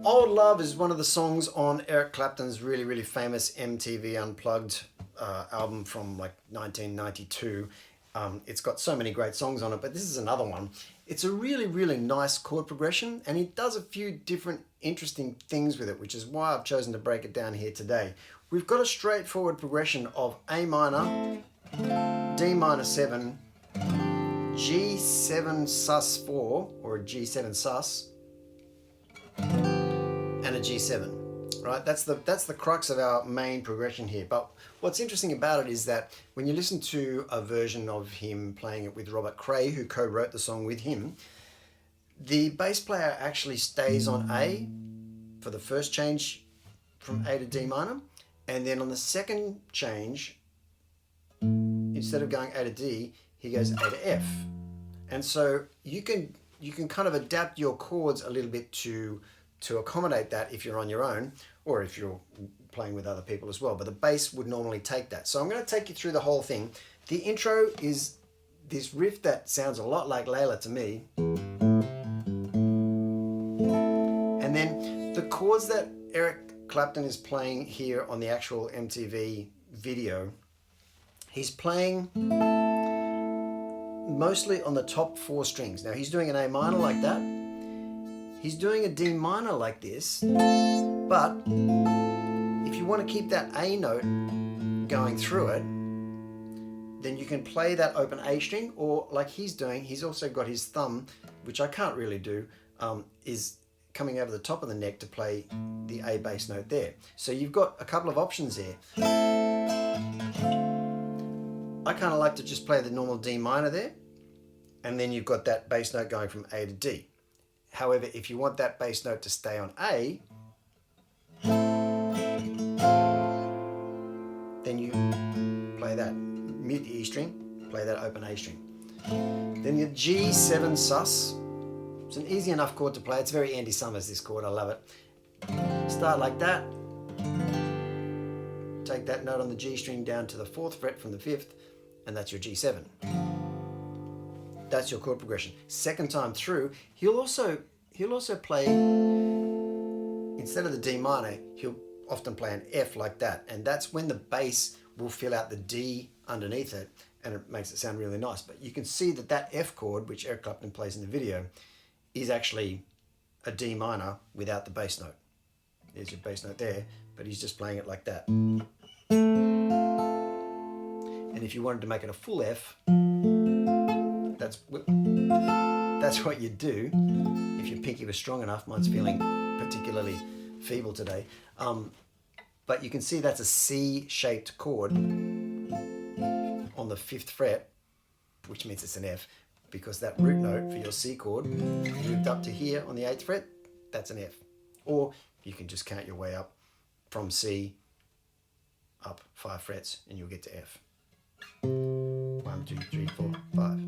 Old Love is one of the songs on Eric Clapton's really, really famous MTV Unplugged album from like 1992. It's got so many great songs on it, but this is another one. It's a really, really nice chord progression, and he does a few different interesting things with it, which is why I've chosen to break it down here today. We've got a straightforward progression of A minor, D minor 7, G7 sus 4, or a G7 sus, and a G7, right? That's the crux of our main progression here. But what's interesting about it is that when you listen to a version of him playing it with Robert Cray, who co-wrote the song with him, the bass player actually stays on A for the first change from A to D minor, and then on the second change, instead of going A to D, he goes A to F. And so you can kind of adapt your chords a little bit to accommodate that if you're on your own, or if you're playing with other people as well. But the bass would normally take that. So I'm going to take you through the whole thing. The intro is this riff that sounds a lot like Layla to me. And then the chords that Eric Clapton is playing here on the actual MTV video, he's playing mostly on the top 4 strings. Now he's doing an A minor like that. He's doing a D minor like this, but if you want to keep that A note going through it, then you can play that open A string, or like he's doing, he's also got his thumb, which I can't really do, is coming over the top of the neck to play the A bass note there. So you've got a couple of options there. I kind of like to just play the normal D minor there, and then you've got that bass note going from A to D. However, if you want that bass note to stay on A, then you play that. Mute the E string, play that open A string. Then your G7 sus. It's an easy enough chord to play. It's very Andy Summers, this chord. I love it. Start like that. Take that note on the G string down to the 4th fret from the 5th, and that's your G7. That's your chord progression. Second time through, he'll also play, instead of the D minor, he'll often play an F like that, and that's when the bass will fill out the D underneath it, and it makes it sound really nice. But you can see that that F chord, which Eric Clapton plays in the video, is actually a D minor without the bass note. There's your bass note there, but he's just playing it like that. And if you wanted to make it a full F, that's what you do if your pinky was strong enough. Mine's feeling particularly feeble today. But you can see that's a C-shaped chord on the 5th fret, which means it's an F, because that root note for your C chord moved up to here on the 8th fret, that's an F. Or you can just count your way up from C up 5 frets and you'll get to F. 1, 2, 3, 4, 5.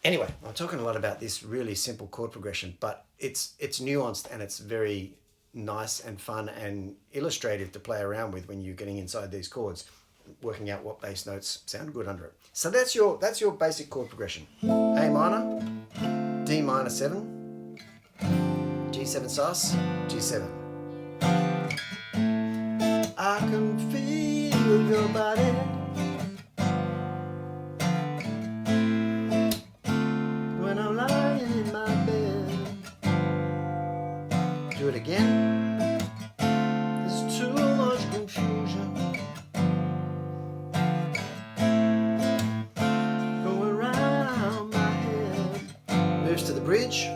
Anyway, I'm talking a lot about this really simple chord progression, but it's nuanced and it's very nice and fun and illustrative to play around with when you're getting inside these chords, working out what bass notes sound good under it. So that's your basic chord progression. A minor, D minor 7, G7 sus, G7. I can feel your body when I'm lying in my bed. Do it again. There's too much confusion going around my head. Moves to the bridge,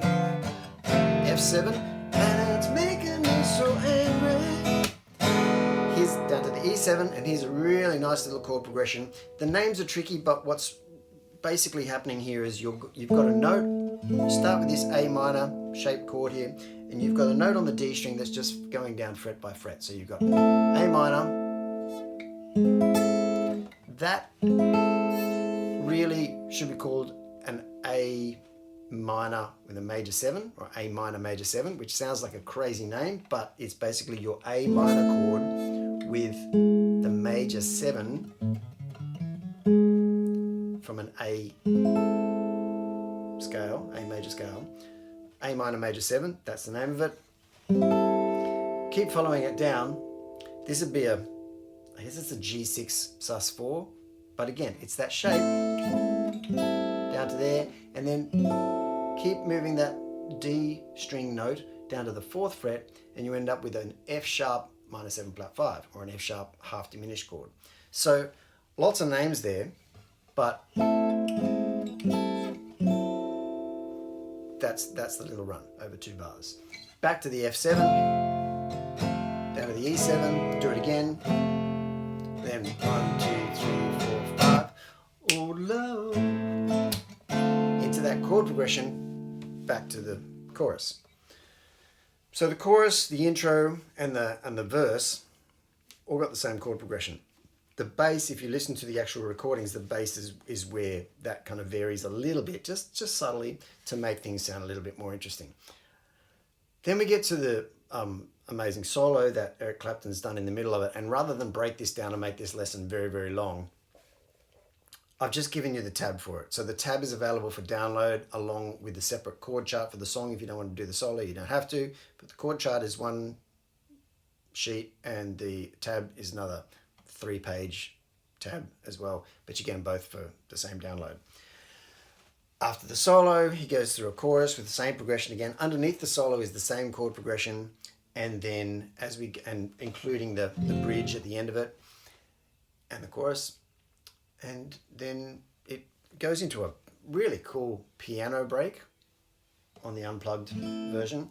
F7, and it's making me so angry. He's down to the E7, and here's a really nice little chord progression. The names are tricky, but what's basically happening here is you've got a note. You start with this A minor shaped chord here, and you've got a note on the D string that's just going down fret by fret. So you've got A minor. That really should be called an A minor with a major 7, or A minor major 7, which sounds like a crazy name, but it's basically your A minor chord with the major 7 from an A scale, A major scale, A minor major 7, that's the name of it. Keep following it down. This would be I guess it's a G6 sus4, but again, it's that shape down to there, and then keep moving that D string note down to the 4th fret, and you end up with an F sharp minor 7 flat 5, or an F sharp half diminished chord. So lots of names there, but that's the little run over 2 bars. Back to the F7, down to the E7, do it again. Then 1, 2, 3, 4, 5. Oh love. Into that chord progression, back to the chorus. So the chorus, the intro, and the verse all got the same chord progression. The bass, if you listen to the actual recordings, the bass is where that kind of varies a little bit, just subtly, to make things sound a little bit more interesting. Then we get to the amazing solo that Eric Clapton's done in the middle of it, and rather than break this down and make this lesson very, very long, I've just given you the tab for it. So the tab is available for download along with the separate chord chart for the song. If you don't want to do the solo, you don't have to, but the chord chart is one sheet and the tab is another 3-page tab as well, but you get them both for the same download. After the solo, he goes through a chorus with the same progression again. Underneath the solo is the same chord progression, and then including the bridge at the end of it and the chorus. And then it goes into a really cool piano break on the unplugged version,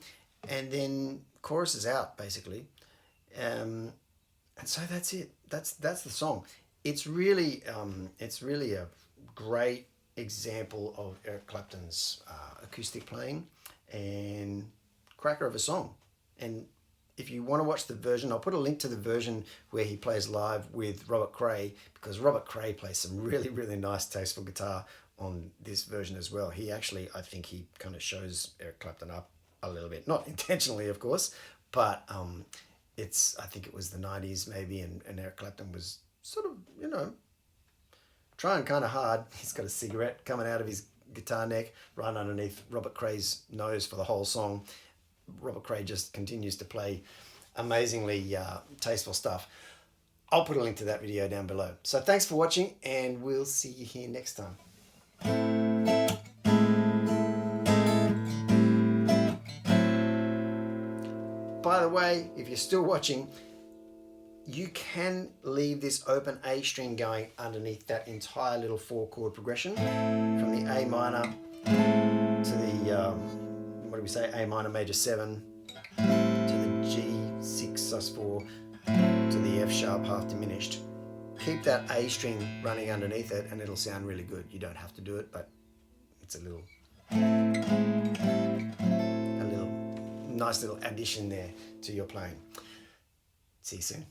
and then chorus is out basically. And so that's it. That's the song. It's really a great example of Eric Clapton's acoustic playing, and cracker of a song. And if you want to watch the version, I'll put a link to the version where he plays live with Robert Cray, because Robert Cray plays some really, really nice, tasteful guitar on this version as well. He actually, I think he kind of shows Eric Clapton up a little bit, not intentionally, of course, but I think it was the 90s maybe, and Eric Clapton was sort of, trying kind of hard. He's got a cigarette coming out of his guitar neck right underneath Robert Cray's nose for the whole song. Robert Cray just continues to play amazingly tasteful stuff. I'll put a link to that video down below. So thanks for watching, and we'll see you here next time. By the way, if you're still watching, you can leave this open A string going underneath that entire little 4-chord progression from the A minor to the what do we say, A minor major 7 to the G6 sus4 to the F sharp half diminished. Keep that A string running underneath it and it'll sound really good. You don't have to do it, but it's a nice little addition there to your playing. See you soon.